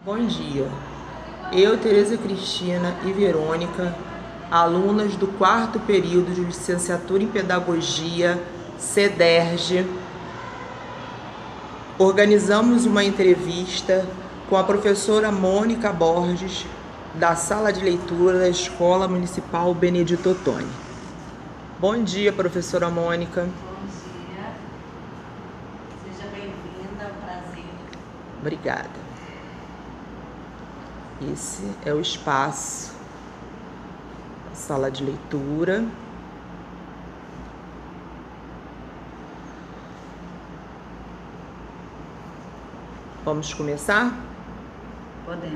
Bom dia, eu, Tereza Cristina e Verônica, alunas do quarto período de licenciatura em Pedagogia, CEDERJ, organizamos uma entrevista com a professora Mônica Borges, da Sala de Leitura da Escola Municipal Benedito Ottoni. Bom dia, professora Mônica. Bom dia, seja bem-vinda, é um prazer. Obrigada. Esse é o espaço, a sala de leitura. Vamos começar? Podemos.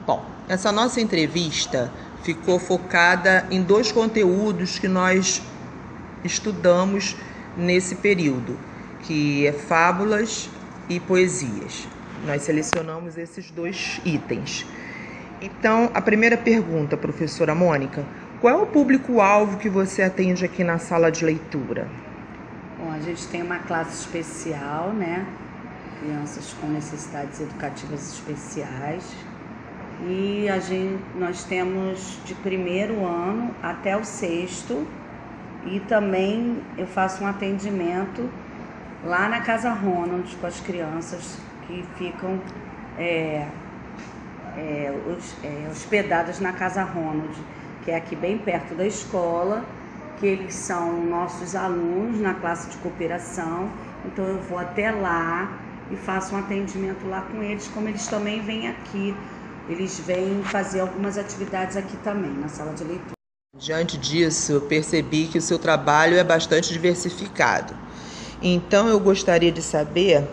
Bom, essa nossa entrevista ficou focada em dois conteúdos que nós estudamos nesse período, que é fábulas e poesias. Nós selecionamos esses dois itens. Então, a primeira pergunta, professora Mônica, qual é o público-alvo que você atende aqui na sala de leitura? Bom, a gente tem uma classe especial, né? Crianças com necessidades educativas especiais. E nós temos de primeiro ano até o sexto. E também eu faço um atendimento lá na Casa Ronald com as crianças que ficam hospedadas na Casa Ronald, que é aqui bem perto da escola, que eles são nossos alunos na classe de cooperação. Então eu vou até lá e faço um atendimento lá com eles, como eles também vêm aqui. Eles vêm fazer algumas atividades aqui também, na sala de leitura. Diante disso, eu percebi que o seu trabalho é bastante diversificado. Então eu gostaria de saber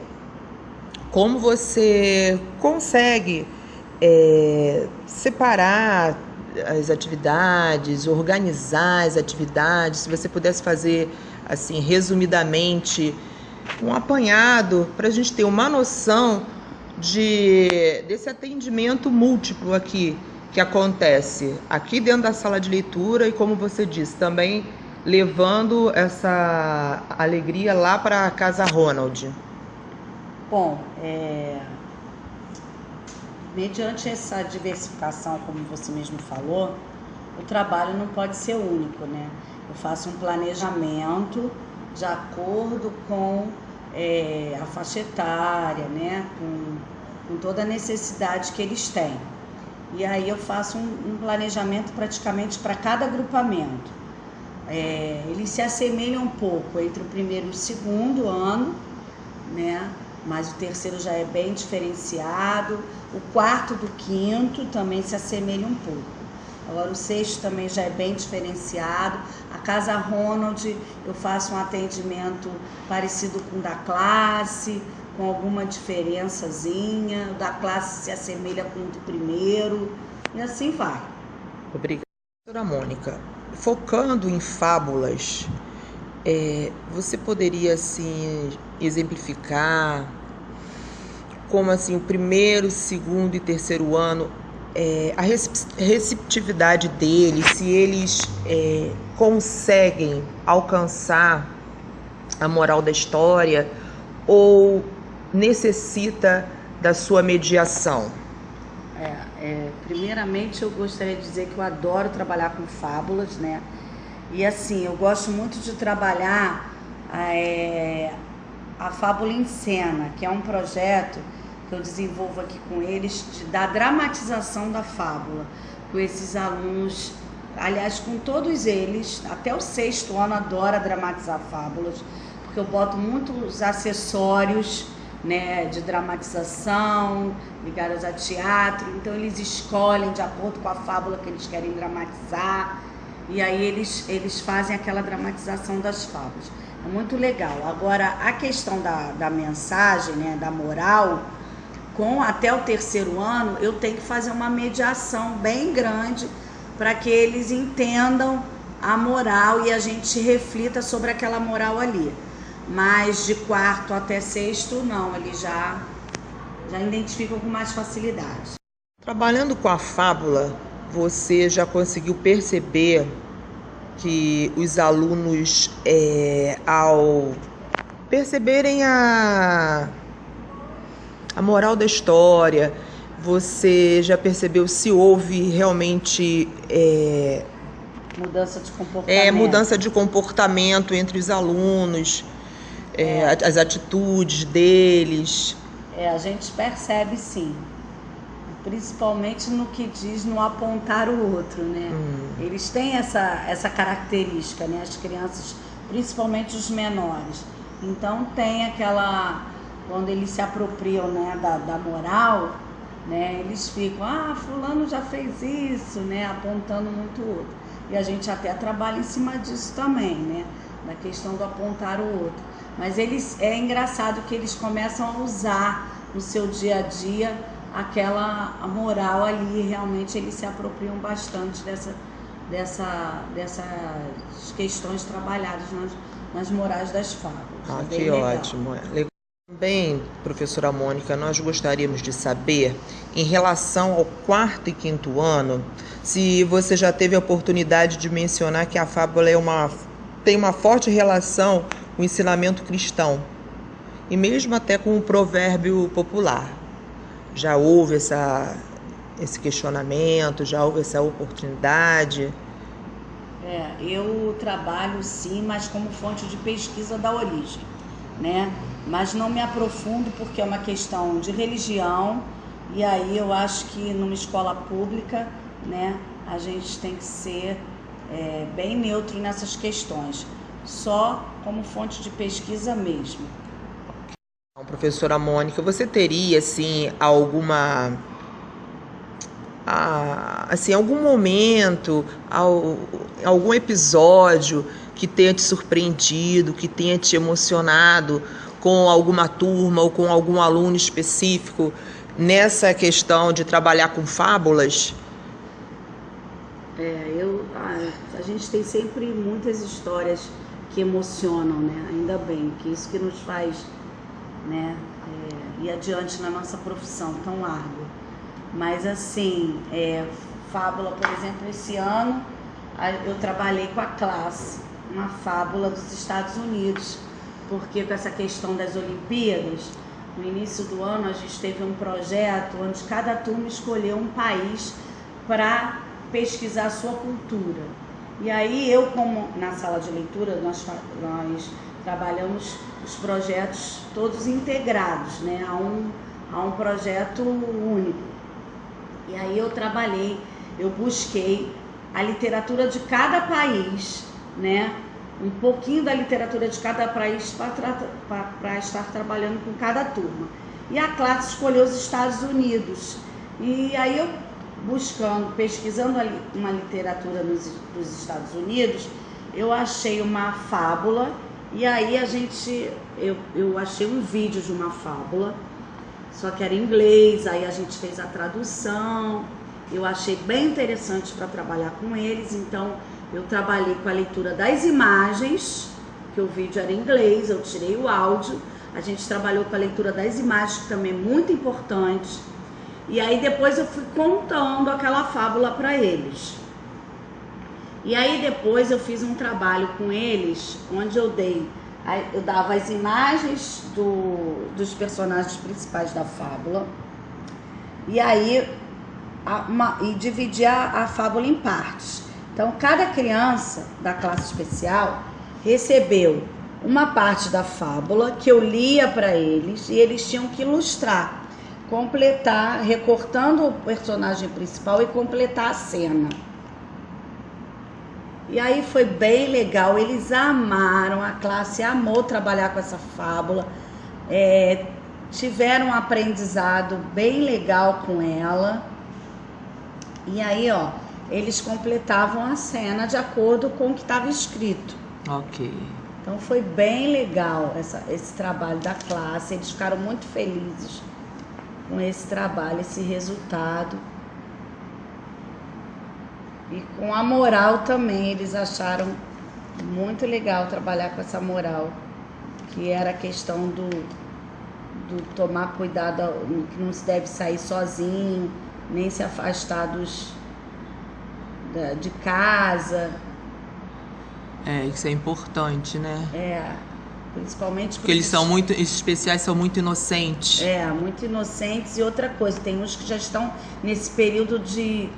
como você consegue separar as atividades, organizar as atividades. Se você pudesse fazer, assim, resumidamente, um apanhado para a gente ter uma noção desse atendimento múltiplo aqui que acontece aqui dentro da sala de leitura e, como você disse, também levando essa alegria lá para a Casa Ronald. Bom, mediante essa diversificação, como você mesmo falou, o trabalho não pode ser único, né? Eu faço um planejamento de acordo com a faixa etária, né? Com toda a necessidade que eles têm. E aí eu faço um planejamento praticamente para cada agrupamento. Eles se assemelham um pouco entre o primeiro e o segundo ano, né? Mas o terceiro já é bem diferenciado. O quarto do quinto também se assemelha um pouco. Agora o sexto também já é bem diferenciado. A Casa Ronald eu faço um atendimento parecido com o da classe, com alguma diferençazinha. O da classe se assemelha com o do primeiro e assim vai. Obrigada, professora Mônica. Focando em fábulas, você poderia, assim, exemplificar como, assim, o primeiro, segundo e terceiro ano, a receptividade deles, se eles conseguem alcançar a moral da história ou necessita da sua mediação? Primeiramente eu gostaria de dizer que eu adoro trabalhar com fábulas, né? E assim, eu gosto muito de trabalhar a Fábula em Cena, que é um projeto que eu desenvolvo aqui com eles, da dramatização da fábula, com esses alunos, aliás, com todos eles, até o sexto ano adora dramatizar fábulas, porque eu boto muitos acessórios, né, de dramatização, ligados a teatro. Então eles escolhem de acordo com a fábula que eles querem dramatizar, e aí eles fazem aquela dramatização das fábulas. É muito legal. Agora, a questão da mensagem, né, da moral, até o terceiro ano, eu tenho que fazer uma mediação bem grande para que eles entendam a moral e a gente reflita sobre aquela moral ali. Mas de quarto até sexto, não, eles já identificam com mais facilidade. Trabalhando com a fábula, você já conseguiu perceber que os alunos, ao perceberem a moral da história, você já percebeu se houve realmente mudança de comportamento entre os alunos, as atitudes deles? A gente percebe sim, principalmente no que diz no apontar o outro, né? Eles têm essa característica, né? As crianças, principalmente os menores. Então tem aquela, quando eles se apropriam, né, da moral, né, eles ficam, fulano já fez isso, né, apontando muito o outro. E a gente até trabalha em cima disso também, né, da questão do apontar o outro. Mas é engraçado que eles começam a usar no seu dia a dia a moral ali, realmente eles se apropriam bastante dessas questões trabalhadas nas morais das fábulas. Que ótimo. Legal. Também, professora Mônica, nós gostaríamos de saber, em relação ao 4º e 5º ano, se você já teve a oportunidade de mencionar que a fábula tem uma forte relação com o ensinamento cristão, e mesmo até com o provérbio popular. Já houve esse questionamento, já houve essa oportunidade? Eu trabalho sim, mas como fonte de pesquisa da origem, né? Mas não me aprofundo porque é uma questão de religião, e aí eu acho que numa escola pública, né, a gente tem que ser bem neutro nessas questões, só como fonte de pesquisa mesmo. Professora Mônica, você teria assim algum momento, algum episódio que tenha te surpreendido, que tenha te emocionado com alguma turma ou com algum aluno específico nessa questão de trabalhar com fábulas? A gente tem sempre muitas histórias que emocionam, né? Ainda bem, que isso que nos faz, né, ir adiante na nossa profissão tão árdua. Mas assim, fábula, por exemplo, esse ano eu trabalhei com a classe uma fábula dos Estados Unidos, porque com essa questão das Olimpíadas, no início do ano a gente teve um projeto onde cada turma escolheu um país para pesquisar a sua cultura. E aí como na sala de leitura nós trabalhamos os projetos todos integrados, né, a um projeto único. E aí eu busquei a literatura de cada país, né, um pouquinho da literatura de cada país para estar trabalhando com cada turma. E a classe escolheu os Estados Unidos. E aí eu pesquisando uma literatura dos Estados Unidos, eu achei uma fábula, e aí eu achei um vídeo de uma fábula, só que era em inglês, aí a gente fez a tradução, eu achei bem interessante para trabalhar com eles, então eu trabalhei com a leitura das imagens, que o vídeo era em inglês, eu tirei o áudio, a gente trabalhou com a leitura das imagens, que também é muito importante, e aí depois eu fui contando aquela fábula para eles. E aí depois eu fiz um trabalho com eles, onde eu dava as imagens dos personagens principais da fábula, e aí dividia a fábula em partes. Então cada criança da classe especial recebeu uma parte da fábula que eu lia para eles, e eles tinham que ilustrar, completar, recortando o personagem principal e completar a cena. E aí foi bem legal, eles amaram, a classe amou trabalhar com essa fábula, tiveram um aprendizado bem legal com ela. E aí, eles completavam a cena de acordo com o que estava escrito. Ok. Então foi bem legal esse trabalho da classe, eles ficaram muito felizes com esse trabalho, esse resultado. E com a moral também, eles acharam muito legal trabalhar com essa moral, que era a questão do tomar cuidado, que não se deve sair sozinho, nem se afastar de casa. Isso é importante, né? Principalmente porque eles são muito, esses especiais são muito inocentes. Muito inocentes. E outra coisa, tem uns que já estão nesse período de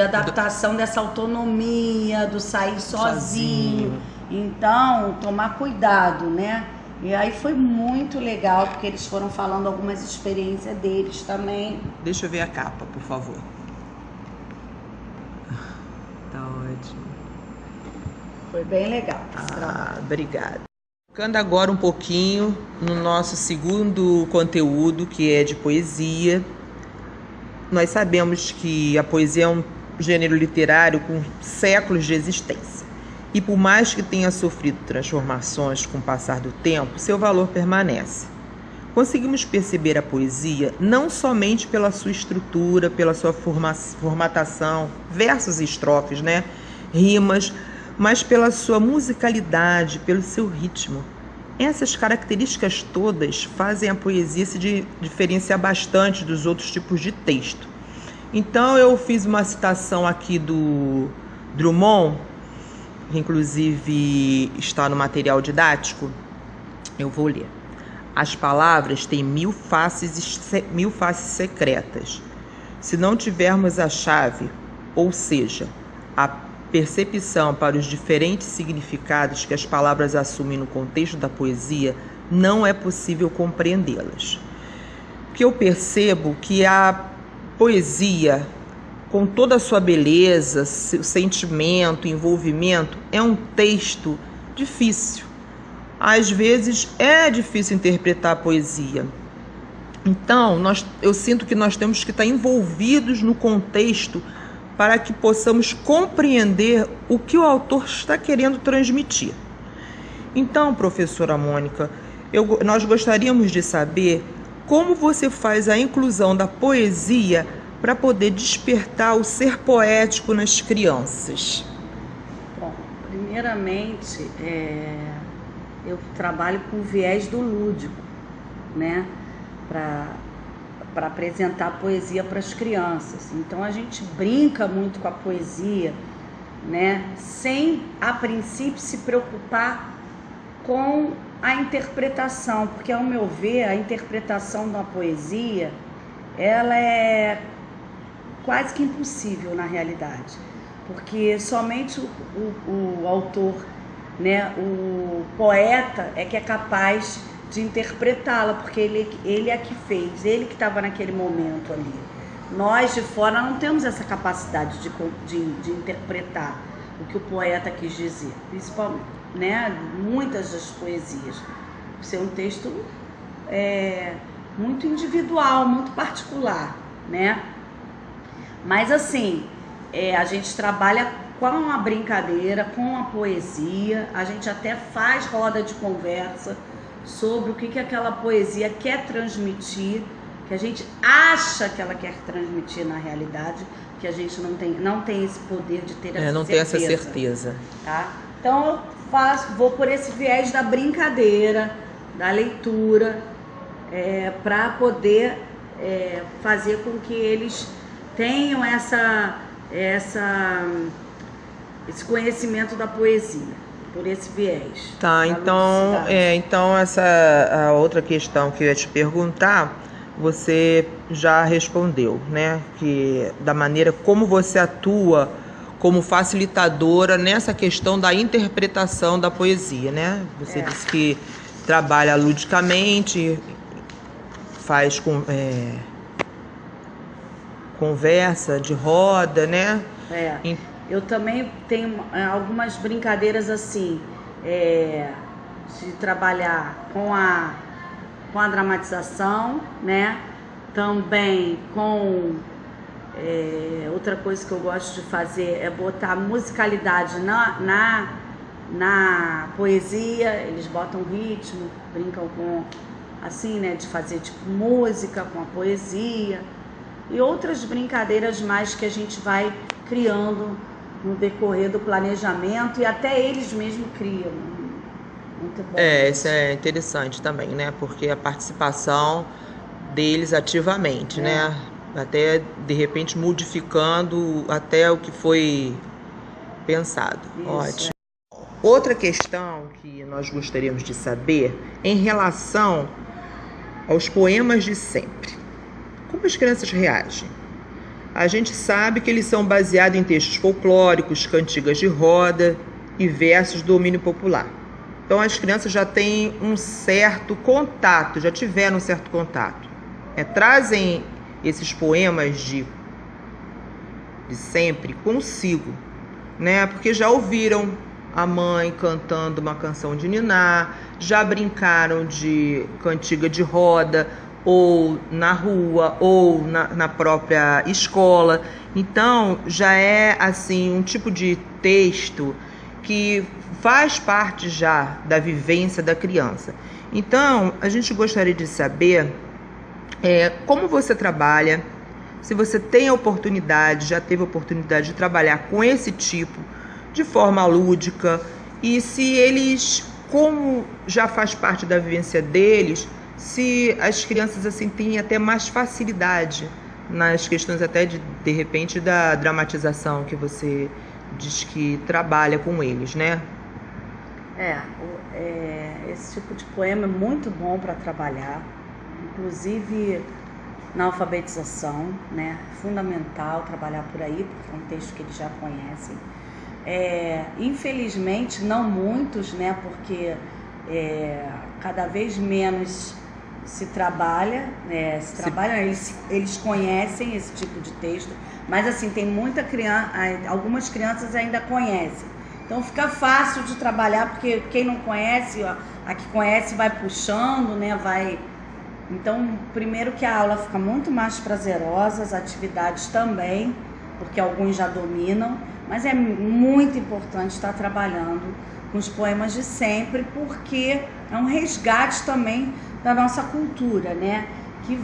adaptação dessa autonomia, do sair sozinho. Então, tomar cuidado, né? E aí foi muito legal, porque eles foram falando algumas experiências deles também. Deixa eu ver a capa, por favor. Tá ótimo. Foi bem legal. Obrigada. Focando agora um pouquinho no nosso segundo conteúdo, que é de poesia. Nós sabemos que a poesia é um gênero literário com séculos de existência. E por mais que tenha sofrido transformações com o passar do tempo, seu valor permanece. Conseguimos perceber a poesia não somente pela sua estrutura, pela sua formatação, versos e estrofes, né? Rimas, mas pela sua musicalidade, pelo seu ritmo. Essas características todas fazem a poesia se diferenciar bastante dos outros tipos de texto. Então eu fiz uma citação aqui do Drummond, que inclusive está no material didático. Eu vou ler. As palavras têm mil faces secretas. Se não tivermos a chave, ou seja, a percepção para os diferentes significados que as palavras assumem no contexto da poesia, não é possível compreendê-las. Porque eu percebo que a poesia, com toda a sua beleza, seu sentimento, envolvimento, é um texto difícil. Às vezes é difícil interpretar a poesia. Então, eu sinto que nós temos que estar envolvidos no contexto para que possamos compreender o que o autor está querendo transmitir. Então, professora Mônica, nós gostaríamos de saber como você faz a inclusão da poesia para poder despertar o ser poético nas crianças. Bom, primeiramente, eu trabalho com o viés do lúdico, né? Para apresentar a poesia para as crianças. Então a gente brinca muito com a poesia, né? Sem, a princípio, se preocupar com a interpretação, porque, ao meu ver, a interpretação da poesia, ela é quase que impossível na realidade, porque somente o autor, né, o poeta é que é capaz de interpretá-la, porque ele é que fez, ele que estava naquele momento ali. Nós de fora não temos essa capacidade de interpretar o que o poeta quis dizer, principalmente, né, muitas das poesias. Por ser um texto muito individual, muito particular, né? Mas assim, a gente trabalha com a brincadeira, com a poesia, a gente até faz roda de conversa sobre o que aquela poesia quer transmitir, que a gente acha que ela quer transmitir na realidade, que a gente não tem esse poder de ter essa certeza. Não tem essa certeza. Tá? Então eu vou por esse viés da brincadeira, da leitura, para poder fazer com que eles tenham esse conhecimento da poesia, por esse viés. Tá, então a outra questão que eu ia te perguntar, você já respondeu, né? Que da maneira como você atua como facilitadora nessa questão da interpretação da poesia, né? Você disse que trabalha ludicamente, faz conversa de roda, né? Eu também tenho algumas brincadeiras assim, de trabalhar com a dramatização, né? Também com outra coisa que eu gosto de fazer é botar musicalidade na poesia. Eles botam ritmo, brincam com assim, né? De fazer tipo música com a poesia e outras brincadeiras mais que a gente vai criando no decorrer do planejamento, e até eles mesmos criam. Muito bom. Isso é interessante também, né? Porque a participação deles ativamente, né? Até, de repente, modificando até o que foi pensado. Isso. Ótimo. Outra questão que nós gostaríamos de saber em relação aos poemas de sempre. Como as crianças reagem? A gente sabe que eles são baseados em textos folclóricos, cantigas de roda e versos do domínio popular. Então as crianças já têm um certo contato, já tiveram um certo contato. Trazem esses poemas de sempre consigo, né? Porque já ouviram a mãe cantando uma canção de niná, já brincaram de cantiga de roda, ou na rua, ou na própria escola. Então, já é assim um tipo de texto que faz parte já da vivência da criança. Então, a gente gostaria de saber como você trabalha, se você tem a oportunidade, já teve a oportunidade de trabalhar com esse tipo de forma lúdica, e se eles, como já faz parte da vivência deles, se as crianças assim têm até mais facilidade nas questões até de repente da dramatização que você diz que trabalha com eles, né? Esse tipo de poema é muito bom para trabalhar, inclusive na alfabetização, né? Fundamental trabalhar por aí, porque é um texto que eles já conhecem. Infelizmente, não muitos, né? Porque cada vez menos se trabalha, eles conhecem esse tipo de texto, mas assim, tem muita criança, algumas crianças ainda conhecem. Então fica fácil de trabalhar, porque quem não conhece, a que conhece vai puxando, né? Então, primeiro que a aula fica muito mais prazerosa, as atividades também, porque alguns já dominam, mas é muito importante estar trabalhando com os poemas de sempre, porque é um resgate também da nossa cultura, né? Que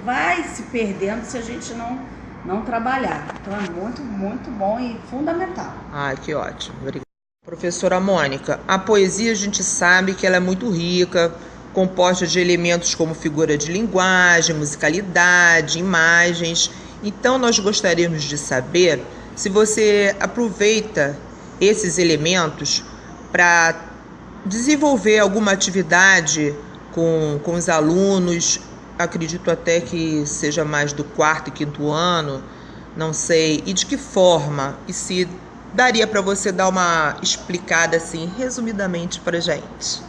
vai se perdendo se a gente não trabalhar. Então é muito, muito bom e fundamental. Que ótimo. Obrigada. Professora Mônica, a poesia a gente sabe que ela é muito rica, composta de elementos como figura de linguagem, musicalidade, imagens. Então nós gostaríamos de saber se você aproveita esses elementos para desenvolver alguma atividade com os alunos, acredito até que seja mais do 4º e 5º ano, não sei, e de que forma, e se daria para você dar uma explicada assim, resumidamente para a gente.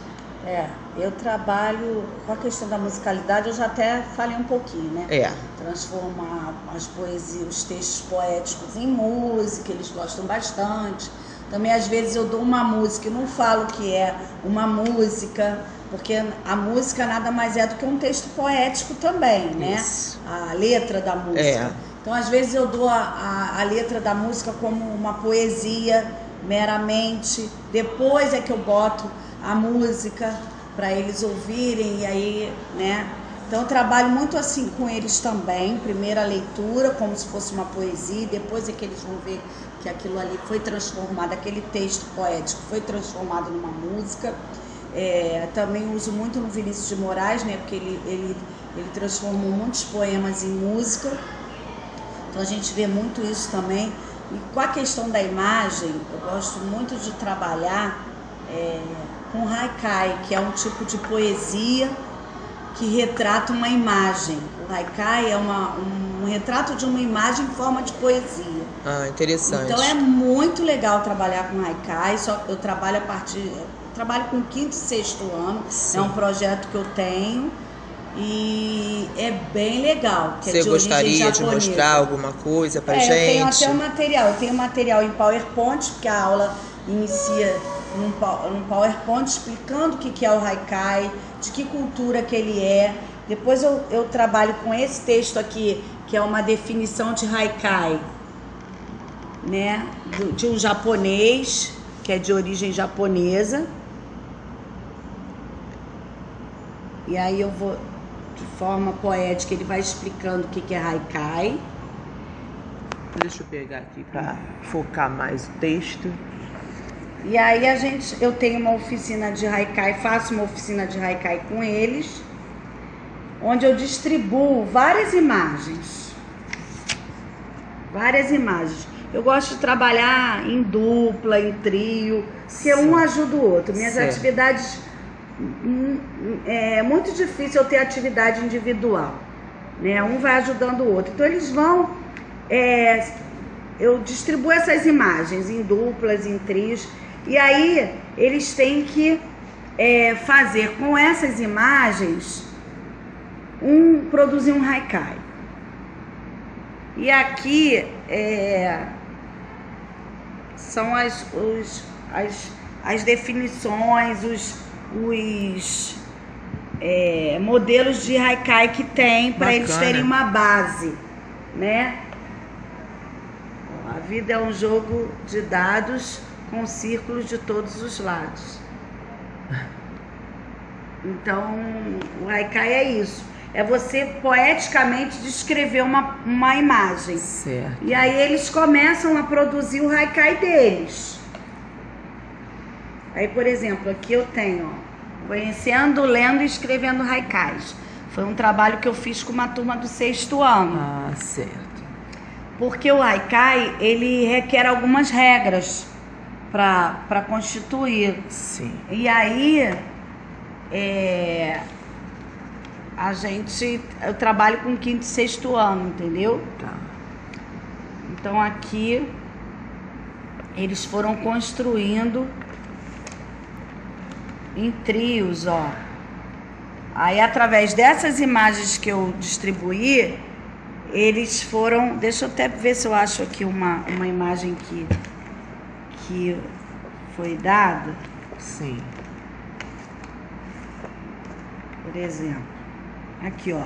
Eu trabalho com a questão da musicalidade, eu já até falei um pouquinho, né? Transformar as poesias, os textos poéticos em música, eles gostam bastante. Também às vezes eu dou uma música e não falo que é uma música, porque a música nada mais é do que um texto poético também, né? Isso. A letra da música. Então às vezes eu dou a letra da música como uma poesia meramente, depois é que eu boto a música para eles ouvirem, e aí, né? Então eu trabalho muito assim com eles também, primeiro a leitura como se fosse uma poesia, depois é que eles vão ver que aquilo ali foi transformado, aquele texto poético foi transformado numa música. Também uso muito no Vinícius de Moraes, né? Porque ele transformou muitos poemas em música, então a gente vê muito isso também. E com a questão da imagem, eu gosto muito de trabalhar com haikai, que é um tipo de poesia que retrata uma imagem. O haikai é um retrato de uma imagem em forma de poesia. Interessante. Então é muito legal trabalhar com haikai, só que eu trabalho trabalho com 5º e 6º ano. Sim. É um projeto que eu tenho e é bem legal. Você gostaria de mostrar alguma coisa pra gente? Eu tenho até um material. Eu tenho material em PowerPoint, porque a aula inicia num PowerPoint explicando o que é o haikai, de que cultura que ele é. Depois eu trabalho com esse texto aqui, que é uma definição de haikai, né? De um japonês, que é de origem japonesa. E aí eu vou, de forma poética, ele vai explicando o que é haikai. Deixa eu pegar aqui para focar mais o texto. E aí eu tenho uma oficina de haikai, faço uma oficina de haikai com eles, onde eu distribuo várias imagens. Eu gosto de trabalhar em dupla, em trio, porque um ajuda o outro. Minhas atividades, é muito difícil eu ter atividade individual, né? Um vai ajudando o outro. Então eles vão, eu distribuo essas imagens em duplas, em trios, e aí eles têm que fazer com essas imagens, produzir um haikai. E aqui são as definições, os modelos de haikai que tem para eles terem uma base, né? A vida é um jogo de dados com círculos de todos os lados. Então, o haikai é isso. É você poeticamente descrever uma imagem. Certo. E aí eles começam a produzir o haikai deles. Aí, por exemplo, aqui eu tenho, conhecendo, lendo e escrevendo haikais. Foi um trabalho que eu fiz com uma turma do 6º ano. Ah, certo. Porque o haikai, ele requer algumas regras para constituir. Sim. E aí, eu trabalho com 5º e 6º ano, entendeu? Tá. Então aqui eles foram construindo em trios, ó. Aí através dessas imagens que eu distribuí, eles foram... Deixa eu até ver se eu acho aqui uma imagem que foi dada. Sim. Por exemplo, aqui, ó.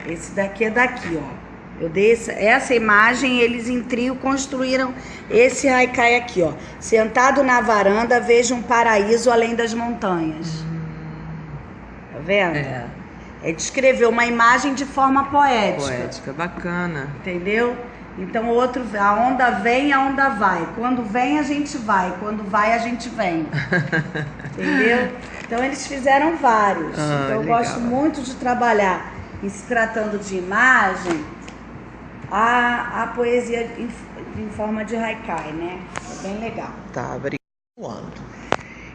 Esse daqui é daqui, ó. Eu dei essa imagem, eles em trio construíram esse haikai aqui, ó. Sentado na varanda, vejo um paraíso além das montanhas. Tá vendo? É descrever uma imagem de forma poética. Poética, bacana. Entendeu? Então o outro, a onda vem, a onda vai. Quando vem, a gente vai. Quando vai, a gente vem. Entendeu? Então eles fizeram vários. Então eu gosto muito de trabalhar, em se tratando de imagem, a poesia em forma de haikai, né? É bem legal. Tá, obrigado.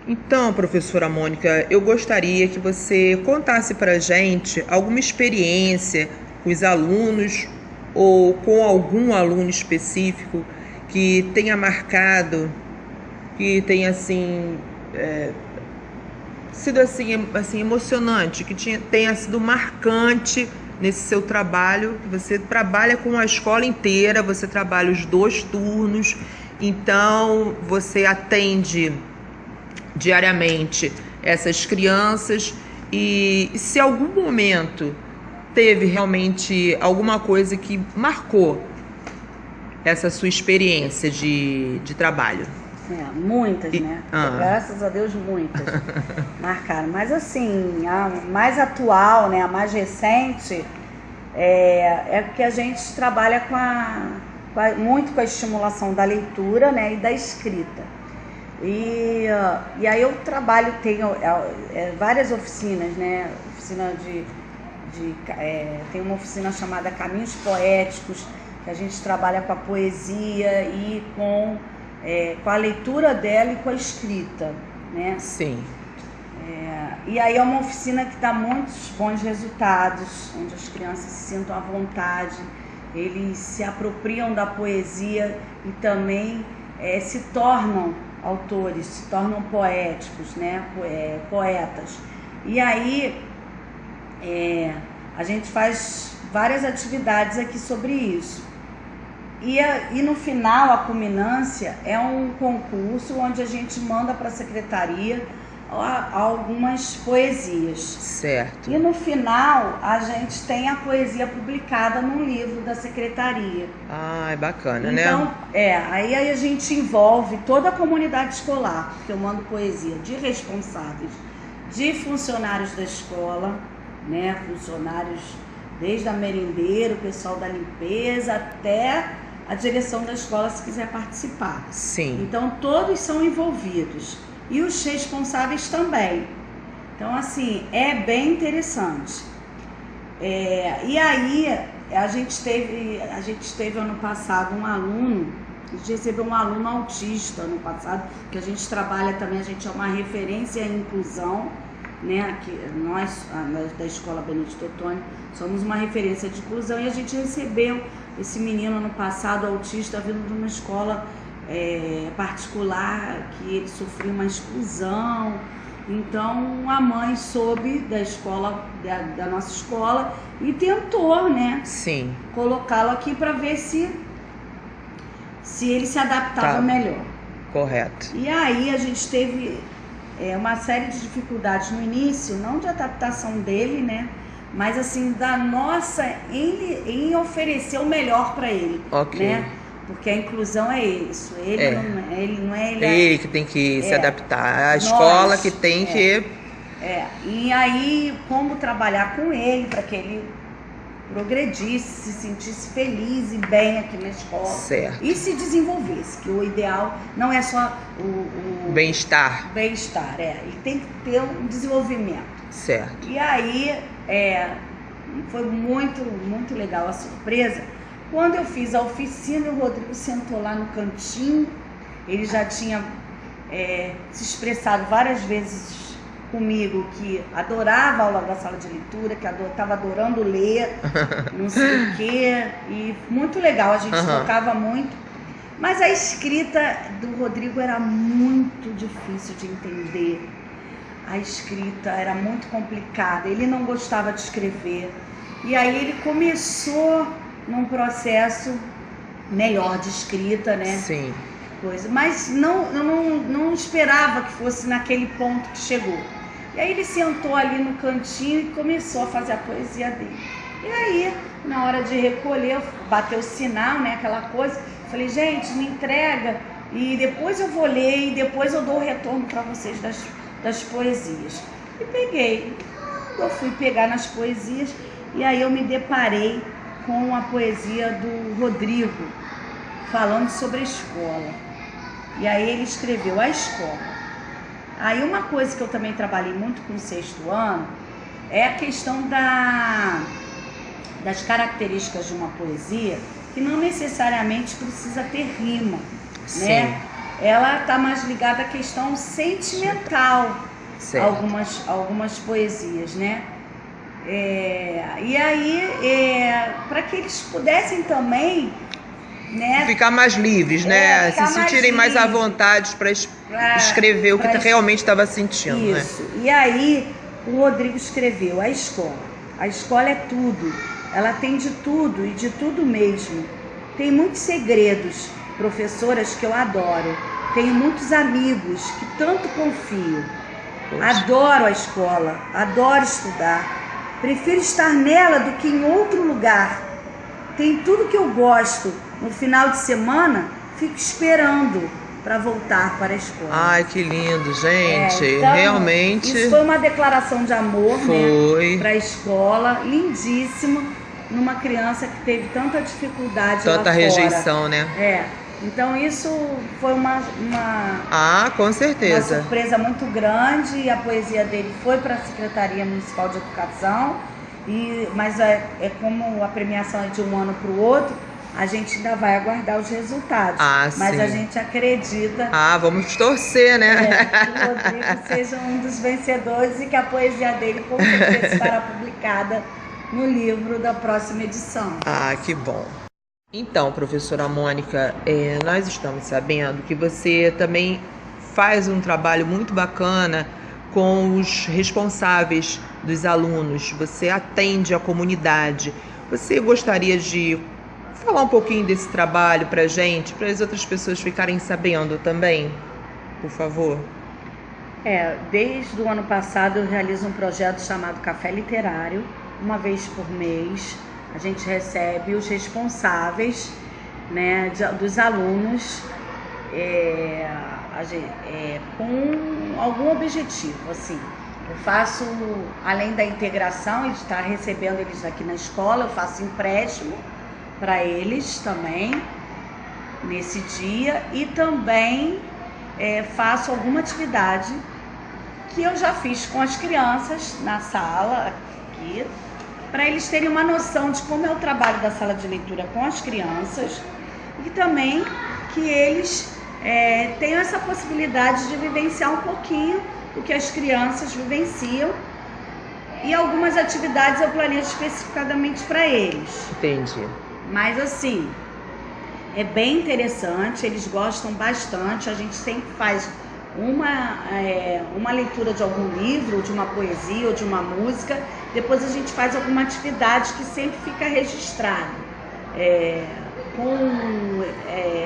Então, professora Mônica, eu gostaria que você contasse pra gente alguma experiência com os alunos ou com algum aluno específico que tenha marcado, que tenha assim sido assim emocionante, que tenha sido marcante nesse seu trabalho, que você trabalha com a escola inteira, você trabalha os 2 turnos, então você atende diariamente essas crianças, e se algum momento teve realmente alguma coisa que marcou essa sua experiência de trabalho. Muitas, né? Graças a Deus, muitas marcaram. Mas assim, a mais atual, né, a mais recente, é que a gente trabalha muito com a estimulação da leitura, né, e da escrita. E aí eu trabalho, tenho várias oficinas, né? Tem uma oficina chamada Caminhos Poéticos, que a gente trabalha com a poesia e com a leitura dela e com a escrita, né? Sim. E aí é uma oficina que dá muitos bons resultados, onde as crianças se sintam à vontade, eles se apropriam da poesia e também se tornam autores, se tornam poéticos, né? Poetas. E aí a gente faz várias atividades aqui sobre isso. E no final, a culminância é um concurso onde a gente manda para a secretaria algumas poesias. Certo. E no final, a gente tem a poesia publicada num livro da secretaria. Ah, é bacana, então, né? Aí a gente envolve toda a comunidade escolar, porque eu mando poesia de responsáveis, de funcionários da escola, né? Funcionários desde a merendeira, o pessoal da limpeza, até a direção da escola, se quiser participar. Sim. Então, todos são envolvidos. E os responsáveis também. Então, assim, é bem interessante. E aí, a gente teve ano passado um aluno A gente recebeu um aluno autista no passado, que a gente trabalha também, a gente é uma referência em inclusão, né? Que nós, da Escola Benedito Ottoni, somos uma referência de inclusão, e a gente recebeu esse menino no passado autista vindo de uma escola particular, que ele sofreu uma exclusão. Então a mãe soube da escola, da nossa escola, e tentou, né? Sim. Colocá-lo aqui para ver se ele se adaptava melhor. Correto. E aí a gente teve uma série de dificuldades no início, não de adaptação dele, né? Mas assim, da nossa, em oferecer o melhor para ele. Ok. Né? Porque a inclusão é isso. Ele não é ele. É ele que tem que se adaptar. A escola que tem que. E aí, como trabalhar com ele para que ele progredisse, se sentisse feliz e bem aqui na escola. Certo. E se desenvolvesse, que o ideal não é só o bem-estar. Bem-estar, ele tem que ter um desenvolvimento. Certo. E aí, foi muito, muito legal a surpresa. Quando eu fiz a oficina, o Rodrigo sentou lá no cantinho. Ele já tinha se expressado várias vezes comigo que adorava a aula da sala de leitura, que estava adorando ler, não sei o quê. E muito legal, a gente trocava muito. Mas a escrita do Rodrigo era muito difícil de entender. A escrita era muito complicada, ele não gostava de escrever. E aí ele começou num processo melhor de escrita, né? Sim. Mas eu não esperava que fosse naquele ponto que chegou. E aí ele sentou ali no cantinho e começou a fazer a poesia dele. E aí, na hora de recolher, bateu o sinal, né? Aquela coisa. Falei, gente, me entrega e depois eu vou ler e depois eu dou o retorno para vocês das poesias. E peguei. Eu fui pegar nas poesias e aí eu me deparei com a poesia do Rodrigo, falando sobre a escola. E aí ele escreveu a escola. Aí uma coisa que eu também trabalhei muito com o 6º ano é a questão das características de uma poesia, que não necessariamente precisa ter rima, né? Ela está mais ligada à questão sentimental, algumas poesias, né? E aí, para que eles pudessem também, né, ficar mais livres, né? Se sentirem mais à vontade para escrever o que realmente estava sentindo. Isso. Né? E aí, o Rodrigo escreveu a escola. A escola é tudo. Ela tem de tudo e de tudo mesmo. Tem muitos segredos, professoras que eu adoro. Tenho muitos amigos que tanto confio. Adoro a escola, adoro estudar. Prefiro estar nela do que em outro lugar. Tem tudo que eu gosto. No final de semana, fico esperando para voltar para a escola. Ai, que lindo, gente. Então, realmente. Isso foi uma declaração de amor, né, para a escola, lindíssima, numa criança que teve tanta dificuldade, tanta rejeição, né? Então isso foi uma com certeza, uma surpresa muito grande. E a poesia dele foi para a Secretaria Municipal de Educação. Mas como a premiação é de um ano para o outro, a gente ainda vai aguardar os resultados. Mas sim, a gente acredita. Vamos torcer, né? Que o Rodrigo seja um dos vencedores e que a poesia dele com certeza estará publicada no livro da próxima edição. Que bom. Então, professora Mônica, nós estamos sabendo que você também faz um trabalho muito bacana com os responsáveis dos alunos. Você atende a comunidade. Você gostaria de falar um pouquinho desse trabalho para a gente, para as outras pessoas ficarem sabendo também, por favor? Desde o ano passado eu realizo um projeto chamado Café Literário. Uma vez por mês a gente recebe os responsáveis, né, dos alunos com algum objetivo, assim. Eu faço, além da integração e de estar recebendo eles aqui na escola, eu faço empréstimo para eles também nesse dia, e também faço alguma atividade que eu já fiz com as crianças na sala aqui, para eles terem uma noção de como é o trabalho da sala de leitura com as crianças, e também que eles tenham essa possibilidade de vivenciar um pouquinho o que as crianças vivenciam, e algumas atividades eu planejo especificadamente para eles. Entendi. Mas assim, é bem interessante, eles gostam bastante. A gente sempre faz uma leitura de algum livro, de uma poesia ou de uma música. Depois a gente faz alguma atividade que sempre fica registrado, com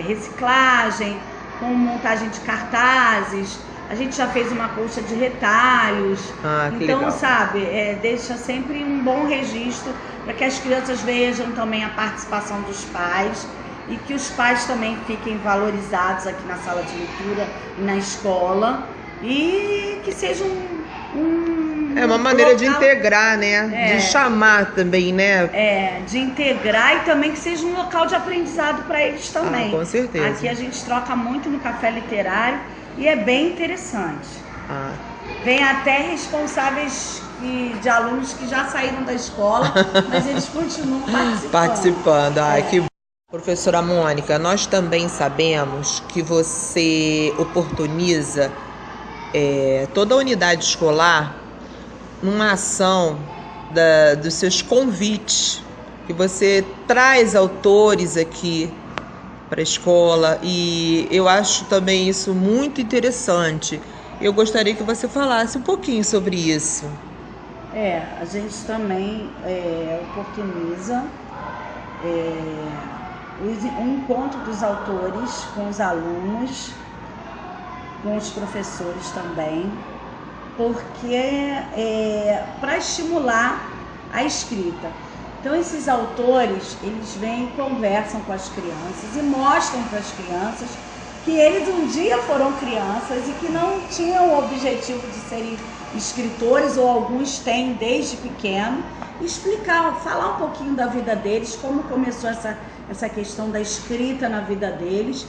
reciclagem, com montagem de cartazes. A gente já fez uma colcha de retalhos. Então, legal. sabe, deixa sempre um bom registro para que as crianças vejam também a participação dos pais e que os pais também fiquem valorizados aqui na sala de leitura e na escola, e que seja uma maneira de integrar, né? De chamar também, né? De integrar, e também que seja um local de aprendizado para eles também. Com certeza. Aqui a gente troca muito no café literário e é bem interessante. Vem até responsáveis de alunos que já saíram da escola, mas eles continuam participando. Que bom. Professora Mônica, nós também sabemos que você oportuniza toda a unidade escolar numa ação dos seus convites, que você traz autores aqui para a escola, e eu acho também isso muito interessante. Eu gostaria que você falasse um pouquinho sobre isso. A gente também oportuniza o encontro dos autores com os alunos, com os professores também, porque para estimular a escrita. Então esses autores, eles vêm e conversam com as crianças e mostram para as crianças que eles um dia foram crianças e que não tinham o objetivo de serem escritores, ou alguns têm desde pequeno. Falar um pouquinho da vida deles, como começou essa questão da escrita na vida deles,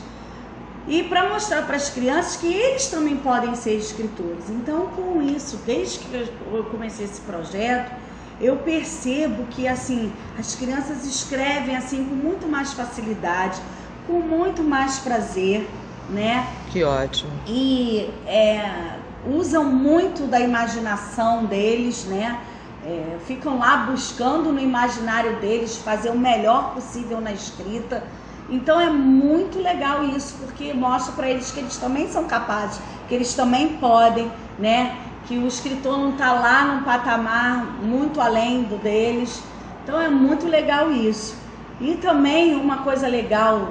e para mostrar para as crianças que eles também podem ser escritores. Então, com isso, desde que eu comecei esse projeto, eu percebo que assim, as crianças escrevem assim com muito mais facilidade, com muito mais prazer, né? Que ótimo. E usam muito da imaginação deles, né? Ficam lá buscando no imaginário deles fazer o melhor possível na escrita. Então é muito legal isso, porque mostra para eles que eles também são capazes, que eles também podem, né? Que o escritor não está lá num patamar muito além do deles. Então é muito legal isso. E também uma coisa legal,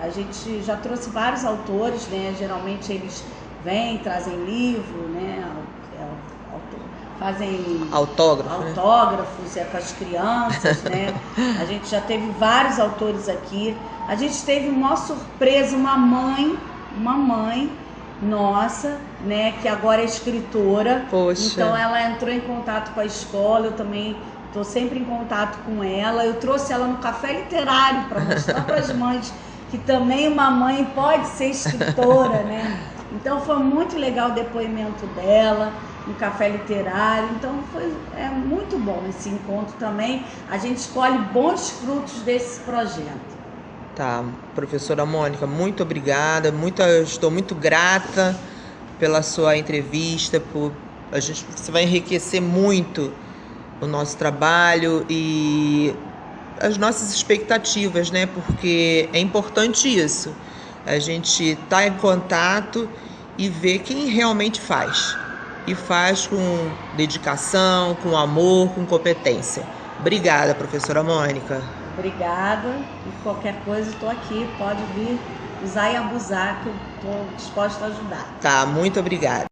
a gente já trouxe vários autores, né? Geralmente eles vêm, trazem livro, né? Fazem autógrafos com as crianças, né? A gente já teve vários autores aqui. A gente teve uma surpresa, uma mãe nossa, né? Que agora é escritora. Poxa. Então ela entrou em contato com a escola, eu também estou sempre em contato com ela. Eu trouxe ela no café literário para mostrar para as mães que também uma mãe pode ser escritora, né? Então foi muito legal o depoimento dela no café literário. Então foi muito bom esse encontro também. A gente colhe bons frutos desse projeto. Tá, professora Mônica, muito obrigada. Estou muito grata pela sua entrevista. Você vai enriquecer muito o nosso trabalho e as nossas expectativas, né? Porque é importante isso. A gente tá em contato e ver quem realmente faz. E faz com dedicação, com amor, com competência. Obrigada, professora Mônica. Obrigada. E qualquer coisa, estou aqui. Pode vir usar e abusar, que eu estou disposta a ajudar. Tá, muito obrigada.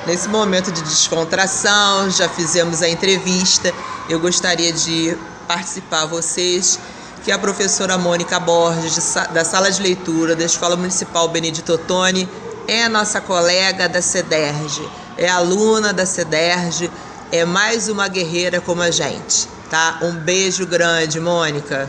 Nesse momento de descontração, já fizemos a entrevista. Eu gostaria de participar vocês, que a professora Mônica Borges, da Sala de Leitura da Escola Municipal Benedito Ottoni, é nossa colega da CEDERJ, é aluna da CEDERJ, é mais uma guerreira como a gente, tá? Um beijo grande, Mônica.